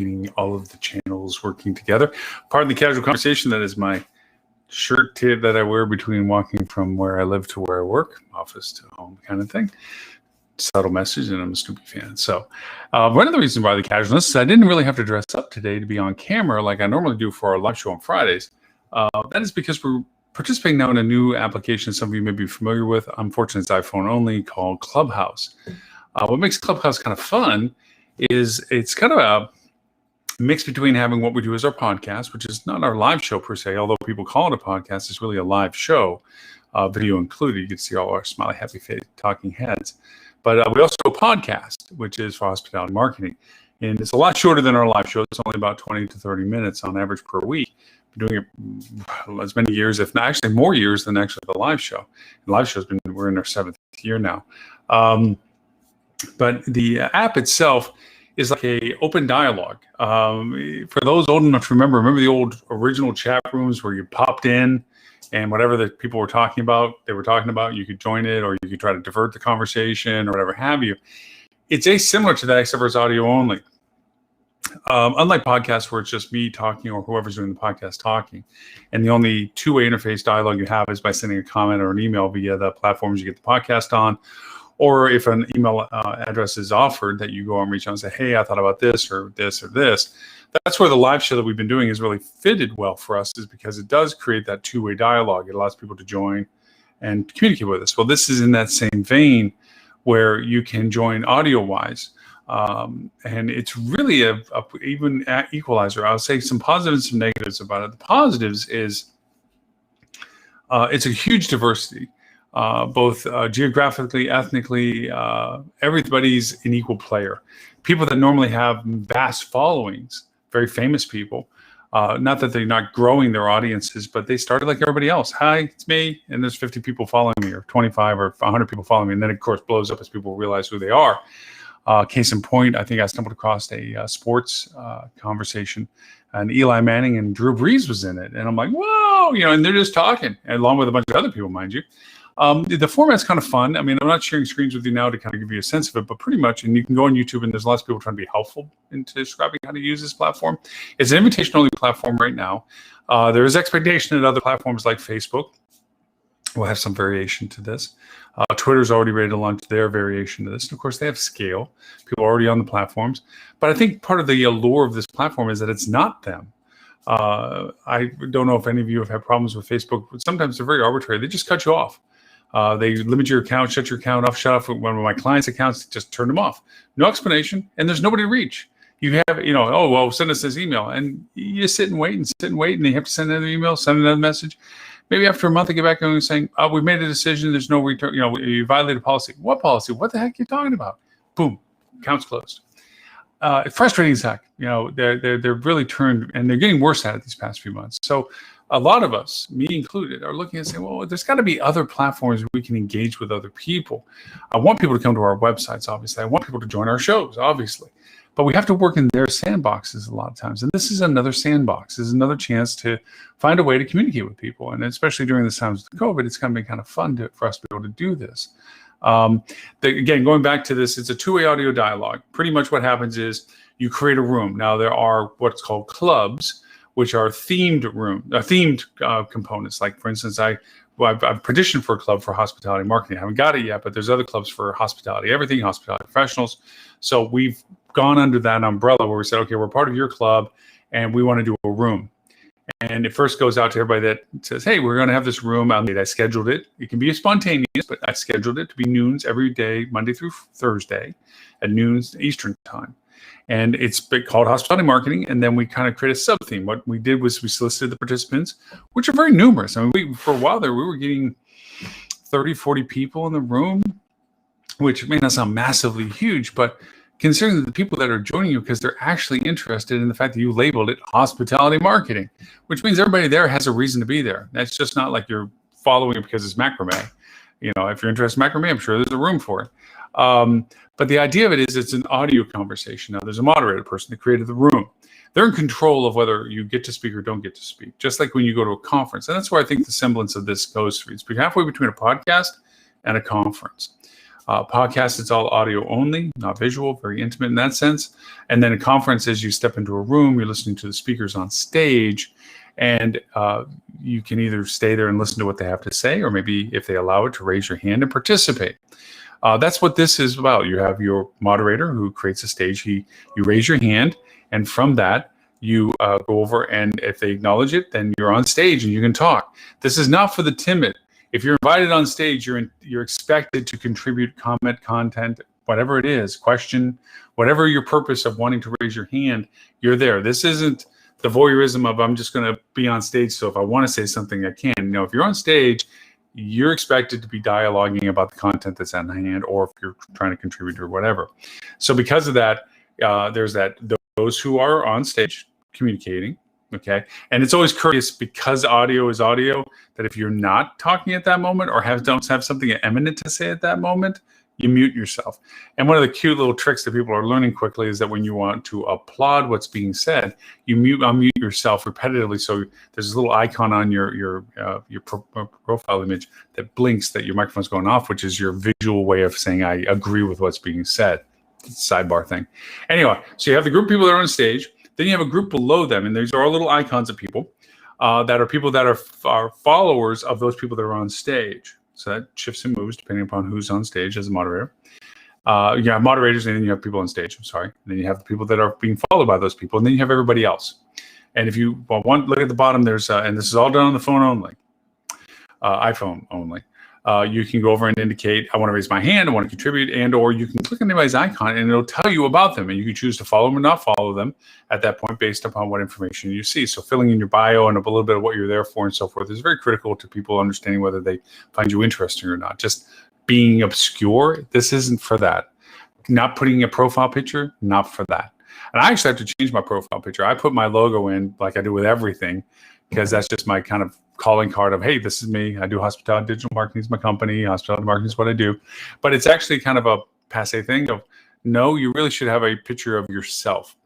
getting all of the channels working together. Part of the casual conversation, that is my shirt that I wear between walking from where I live to where I work, office to home kind of thing. Subtle message, and I'm a Snoopy fan. So one of the reasons why the casualness is I didn't really have to dress up today to be on camera like I normally do for our live show on Fridays. That is because we're participating now in a new application some of you may be familiar with. Unfortunately, it's iPhone only, called Clubhouse. What makes Clubhouse kind of fun is it's kind of a mix between having what we do as our podcast, which is not our live show per se, although people call it a podcast. It's really a live show, video included. You can see all our smiley, happy face talking heads. But we also do a podcast, which is for hospitality marketing. And it's a lot shorter than our live show. It's only about 20 to 30 minutes on average per week. Been doing it as many years, if not actually more years than actually the live show. The live show's we're in our 7th year now. But the app itself is like a open dialogue. For those old enough to remember the old original chat rooms where you popped in and whatever the people were talking about, you could join it, or you could try to divert the conversation or whatever have you. It's similar to that, except for it's audio only. Unlike podcasts where it's just me talking or whoever's doing the podcast talking, and the only two-way interface dialogue you have is by sending a comment or an email via the platforms you get the podcast on, or if an email address is offered that you go and reach out and say, hey, I thought about this or this or this. That's where the live show that we've been doing is really fitted well for us, is because it does create that two-way dialogue. It allows people to join and communicate with us. Well, this is in that same vein where you can join audio-wise. And it's really even equalizer. I'll say some positives and some negatives about it. The positives is it's a huge diversity, both geographically, ethnically. Everybody's an equal player. People that normally have vast followings, very famous people, not that they're not growing their audiences, but they started like everybody else. Hi, it's me, and there's 50 people following me, or 25 or 100 people following me, and then, of course, blows up as people realize who they are. Case in point, I think I stumbled across a sports conversation, and Eli Manning and Drew Brees was in it. And I'm like, whoa, and they're just talking, along with a bunch of other people, mind you. The format's kind of fun. I mean, I'm not sharing screens with you now to kind of give you a sense of it, but pretty much, and you can go on YouTube, and there's lots of people trying to be helpful in describing how to use this platform. It's an invitation-only platform right now. There is expectation that other platforms like Facebook will have some variation to this. Twitter's already ready to launch their variation to this. And of course, they have scale. People are already on the platforms. But I think part of the allure of this platform is that it's not them. I don't know if any of you have had problems with Facebook, but sometimes they're very arbitrary. They just cut you off. They limit your account, shut your account off, shut off one of my clients' accounts, just turn them off. No explanation, and there's nobody to reach. You have, oh, well, send us this email. And you sit and wait, and you have to send another email, send another message. Maybe after a month, they get back and saying, oh, we've made a decision. There's no return. You violated policy. What policy? What the heck are you talking about? Boom, account's closed. It's frustrating as heck. They're really turned, and they're getting worse at it these past few months. So a lot of us, me included, are looking and saying, well, there's got to be other platforms where we can engage with other people. I want people to come to our websites, obviously. I want people to join our shows, obviously. But we have to work in their sandboxes a lot of times. And this is another sandbox. This is another chance to find a way to communicate with people. And especially during this times of COVID, it's going to be kind of fun for us to be able to do this. Again, going back to this, it's a two-way audio dialogue. Pretty much what happens is you create a room. Now, there are what's called clubs, which are themed components. Like, for instance, I've petitioned for a club for hospitality marketing. I haven't got it yet, but there's other clubs for hospitality, everything hospitality professionals. So we've gone under that umbrella where we said, okay, we're part of your club and we want to do a room. And it first goes out to everybody that says, hey, we're going to have this room. I scheduled it. It can be spontaneous, but I scheduled it to be noons every day, Monday through Thursday at noons Eastern time. And it's called hospitality marketing. And then we kind of create a sub-theme. What we did was we solicited the participants, which are very numerous. I mean, for a while there, we were getting 30, 40 people in the room, which may not sound massively huge, but considering the people that are joining you because they're actually interested in the fact that you labeled it hospitality marketing, which means everybody there has a reason to be there. That's just not like you're following it because it's macrame. If you're interested in macrame, I'm sure there's a room for it. But the idea of it is it's an audio conversation. Now, there's a moderator person that created the room. They're in control of whether you get to speak or don't get to speak, just like when you go to a conference. And that's where I think the semblance of this goes. It's halfway between a podcast and a conference. Podcast, it's all audio only, not visual, very intimate in that sense. And then a conference is you step into a room, you're listening to the speakers on stage, and you can either stay there and listen to what they have to say, or maybe if they allow it, to raise your hand and participate. That's what this is about. You have your moderator who creates a stage. You raise your hand, and from that, you go over, and if they acknowledge it, then you're on stage and you can talk. This is not for the timid. If you're invited on stage, you're expected to contribute, comment, content, whatever it is, question, whatever your purpose of wanting to raise your hand, you're there. This isn't the voyeurism of I'm just going to be on stage, so if I want to say something, I can. No, if you're on stage, you're expected to be dialoguing about the content that's at hand, or if you're trying to contribute or whatever. So because of that, there's those who are on stage communicating. Okay. And it's always courteous, because audio is audio, that if you're not talking at that moment, or don't have something eminent to say at that moment, you mute yourself. And one of the cute little tricks that people are learning quickly is that when you want to applaud what's being said, you unmute yourself repetitively. So there's a little icon on your profile image that blinks that your microphone's going off, which is your visual way of saying, I agree with what's being said. It's a sidebar thing. Anyway, so you have the group of people that are on stage. Then you have a group below them, and these are all little icons of people that are people that are followers of those people that are on stage. So that shifts and moves depending upon who's on stage as a moderator. You have moderators, and then you have people on stage. I'm sorry. And then you have the people that are being followed by those people, and then you have everybody else. And if you look at the bottom, there's and this is all done on the phone only, iPhone only. You can go over and indicate, I want to raise my hand, I want to contribute, and or you can click on anybody's icon and it'll tell you about them, and you can choose to follow them or not follow them at that point based upon what information you see. So filling in your bio and a little bit of what you're there for and so forth is very critical to people understanding whether they find you interesting or not. Just being obscure, this isn't for that. Not putting a profile picture, not for that. And I actually have to change my profile picture. I put my logo in like I do with everything, because that's just my kind of calling card of, hey, this is me. I do hospitality digital marketing is my company. Hospitality marketing is what I do. But it's actually kind of a passe thing of, no, you really should have a picture of yourself.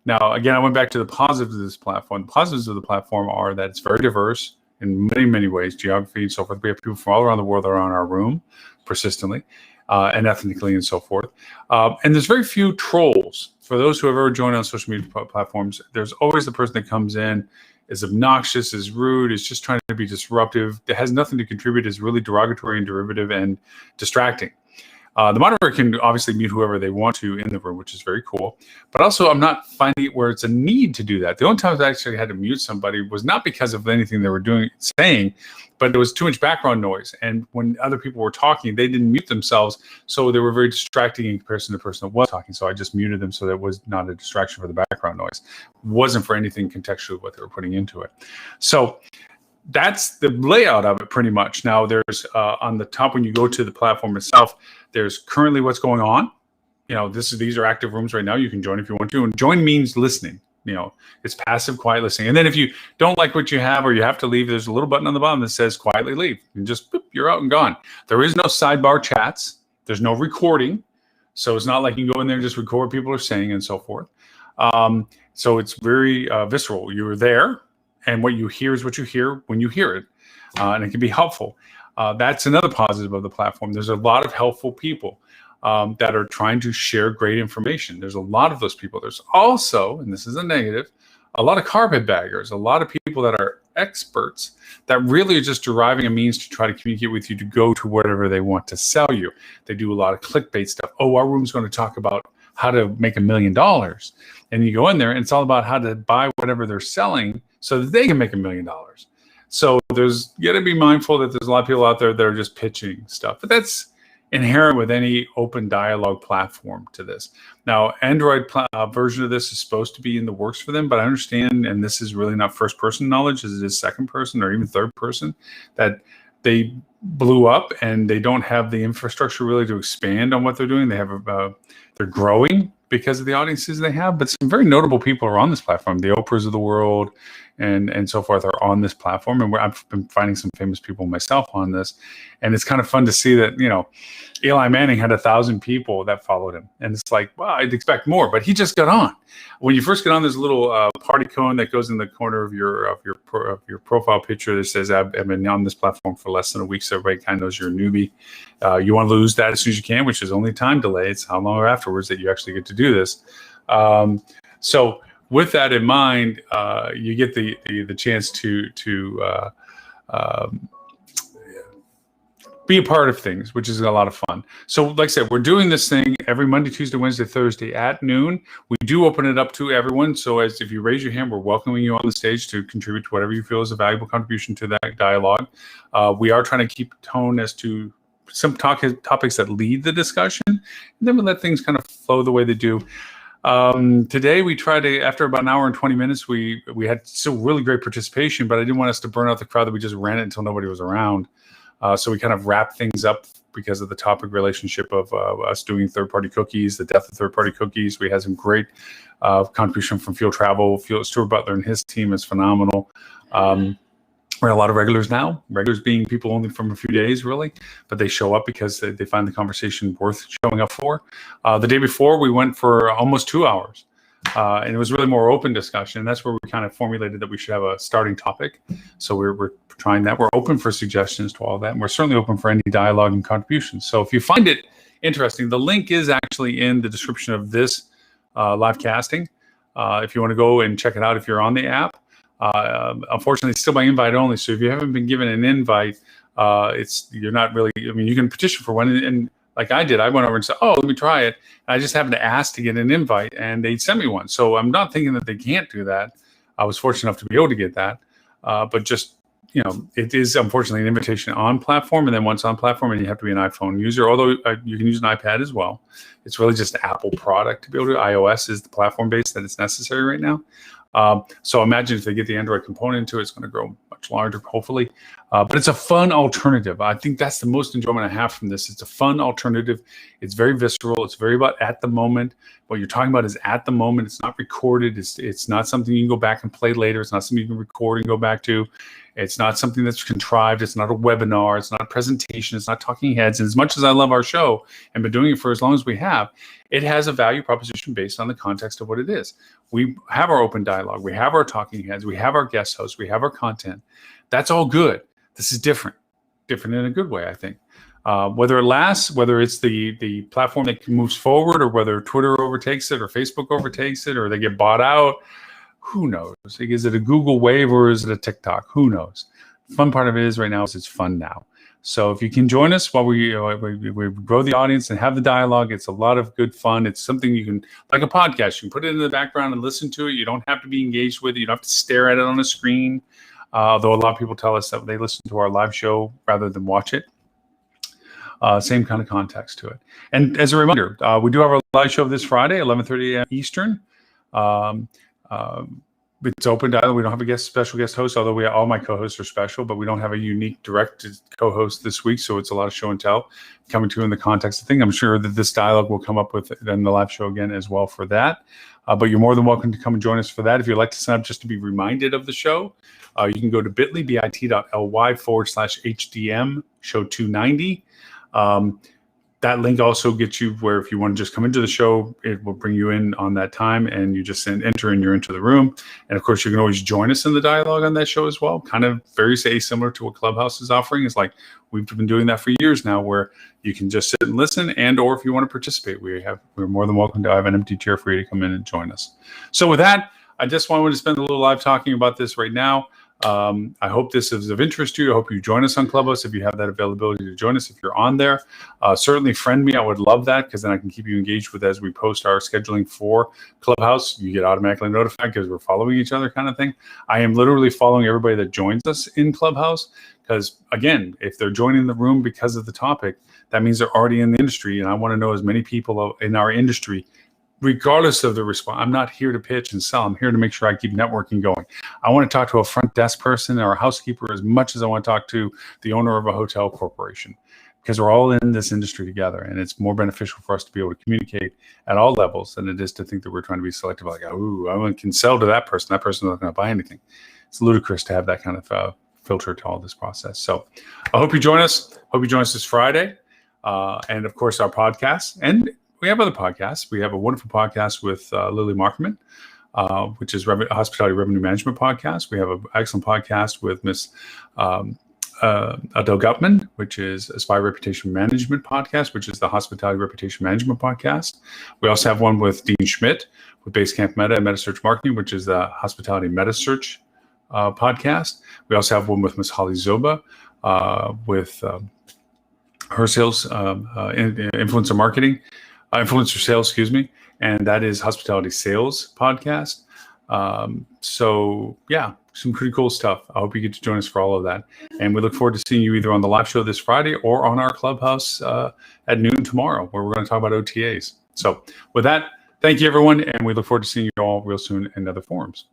Now, again, I went back to the positives of this platform. The positives of the platform are that it's very diverse in many, many ways, geography and so forth. We have people from all around the world that are on our room persistently and ethnically and so forth. And there's very few trolls. For those who have ever joined on social media platforms, there's always the person that comes in, is obnoxious, is rude, is just trying to be disruptive, that has nothing to contribute, is really derogatory and derivative and distracting. The moderator can obviously mute whoever they want to in the room, which is very cool. But also, I'm not finding it where it's a need to do that. The only times I actually had to mute somebody was not because of anything they were saying, but it was too much background noise. And when other people were talking, they didn't mute themselves, so they were very distracting in comparison to the person that was talking. So I just muted them so that it was not a distraction for the background noise. It wasn't for anything contextually what they were putting into it. So that's the layout of it pretty much. Now there's on the top, when you go to the platform itself, there's currently what's going on. You know, these are active rooms right now. You can join if you want to. And join means listening. You know, it's passive, quiet listening. And then if you don't like what you have or you have to leave, there's a little button on the bottom that says quietly leave. And just boop, you're out and gone. There is no sidebar chats. There's no recording. So it's not like you can go in there and just record what people are saying and so forth. So it's very visceral. You're there, and what you hear is what you hear when you hear it. And it can be helpful. That's another positive of the platform. There's a lot of helpful people that are trying to share great information. There's a lot of those people. There's also, and this is a negative, a lot of carpetbaggers, a lot of people that are experts that really are just deriving a means to try to communicate with you to go to whatever they want to sell you. They do a lot of clickbait stuff. Oh, our room's going to talk about how to make $1 million. And you go in there and it's all about how to buy whatever they're selling so that they can make $1 million. So there's got to be mindful that there's a lot of people out there that are just pitching stuff, but that's inherent with any open dialogue platform to this. Now, Android version of this is supposed to be in the works for them, but I understand, and this is really not first person knowledge, as it is second person or even third person, that they blew up and they don't have the infrastructure really to expand on what they're doing. They have they're growing because of the audiences they have, but some very notable people are on this platform. The Oprahs of the world, and so forth are on this platform. And I've been finding some famous people myself on this. And it's kind of fun to see that, Eli Manning had 1,000 people that followed him. And it's like, well, I'd expect more, but he just got on. When you first get on, there's a little party cone that goes in the corner of your profile picture that says, I've been on this platform for less than a week, so everybody kind of knows you're a newbie. You want to lose that as soon as you can, which is only time delay. It's how long afterwards that you actually get to do this. So with that in mind, you get the chance to be a part of things, which is a lot of fun. So like I said, we're doing this thing every Monday, Tuesday, Wednesday, Thursday at noon. We do open it up to everyone. So if you raise your hand, we're welcoming you on the stage to contribute to whatever you feel is a valuable contribution to that dialogue. We are trying to keep tone as to some topics that lead the discussion, and then we let things kind of flow the way they do. Today we tried to, after about an hour and 20 minutes, we had still really great participation, but I didn't want us to burn out the crowd that we just ran it until nobody was around. So we kind of wrapped things up because of the topic relationship of us doing third-party cookies, the death of third-party cookies. We had some great contribution from Field Travel. Stuart Butler and his team is phenomenal. We're a lot of regulars now, regulars being people only from a few days, really, but they show up because they find the conversation worth showing up for. The day before, we went for almost 2 hours. And it was really more open discussion. And that's where we kind of formulated that we should have a starting topic. So we're trying that. We're open for suggestions to all that. And we're certainly open for any dialogue and contributions. So if you find it interesting, the link is actually in the description of this live casting. If you want to go and check it out, if you're on the app. Unfortunately, it's still by invite only. So if you haven't been given an invite, you're not really, you can petition for one. And like I did, I went over and said, let me try it. And I just happened to ask to get an invite, and they sent me one. So I'm not thinking that they can't do that. I was fortunate enough to be able to get that. But just, it is unfortunately an invitation on platform. And then once on platform, and you have to be an iPhone user, although you can use an iPad as well. It's really just an Apple product to be able to. iOS is the platform base that it's necessary right now. So imagine if they get the Android component into it, it's going to grow much larger, hopefully. But it's a fun alternative. I think that's the most enjoyment I have from this. It's a fun alternative. It's very visceral. It's very about at the moment. What you're talking about is at the moment. It's not recorded. It's not something you can go back and play later. It's not something you can record and go back to. It's not something that's contrived. It's not a webinar. It's not a presentation. It's not talking heads. And as much as I love our show and been doing it for as long as we have, it has a value proposition based on the context of what it is. We have our open dialogue. We have our talking heads. We have our guest hosts. We have our content. That's all good. This is different in a good way, I think. Whether it lasts, whether it's the platform that moves forward, or whether Twitter overtakes it, or Facebook overtakes it, or they get bought out, who knows? Is it a Google wave, or is it a TikTok? Who knows? The fun part of it is right now is it's fun now. So if you can join us while we grow the audience and have the dialogue, it's a lot of good fun. It's something you can, like a podcast, you can put it in the background and listen to it. You don't have to be engaged with it. You don't have to stare at it on a screen. Though a lot of people tell us that they listen to our live show rather than watch it. Same kind of context to it. And as a reminder, we do have our live show this Friday, 11:30 a.m. Eastern. It's open dialogue. We don't have a special guest host, although all my co-hosts are special, but we don't have a unique direct co-host this week. So it's a lot of show and tell coming to you in the context of things. I'm sure that this dialogue will come up with in the live show again as well for that. But you're more than welcome to come and join us for that. If you'd like to sign up just to be reminded of the show, you can go to bit.ly/HDM show 290. That link also gets you where if you want to just come into the show, it will bring you in on that time, and you just enter and you're into the room. And of course, you can always join us in the dialogue on that show as well. Kind of very similar to what Clubhouse is offering. It's like we've been doing that for years now, where you can just sit and listen, and or if you want to participate, we're more than welcome to have an empty chair for you to come in and join us. So with that, I just wanted to spend a little live talking about this right now. I hope this is of interest to you. I hope you join us on Clubhouse if you have that availability to join us. If you're on there, certainly friend me. I would love that, because then I can keep you engaged with as we post our scheduling for Clubhouse. You get automatically notified because we're following each other, kind of thing. I am literally following everybody that joins us in Clubhouse, because again, if they're joining the room because of the topic, that means they're already in the industry, and I want to know as many people in our industry, regardless of the response. I'm not here to pitch and sell. I'm here to make sure I keep networking going. I want to talk to a front desk person or a housekeeper as much as I want to talk to the owner of a hotel corporation, because we're all in this industry together, and it's more beneficial for us to be able to communicate at all levels than it is to think that we're trying to be selective. Like, oh, I can sell to that person. That person's not going to buy anything. it's ludicrous to have that kind of filter to all this process. So I hope you join us. Hope you join us this Friday. And of course, our podcast. And we have other podcasts. We have a wonderful podcast with Lily Markman, which is Hospitality Revenue Management Podcast. We have an excellent podcast with Miss Adele Gutman, which is Aspire Reputation Management Podcast, which is the Hospitality Reputation Management Podcast. We also have one with Dean Schmidt with Basecamp Meta and MetaSearch Marketing, which is the Hospitality MetaSearch podcast. We also have one with Miss Holly Zoba with her sales influencer marketing, influencer sales, excuse me, and that is Hospitality Sales Podcast. So yeah, some pretty cool stuff. I hope you get to join us for all of that. And we look forward to seeing you either on the live show this Friday or on our Clubhouse at noon tomorrow, where we're going to talk about OTAs. So with that, thank you, everyone. And we look forward to seeing you all real soon in other forums.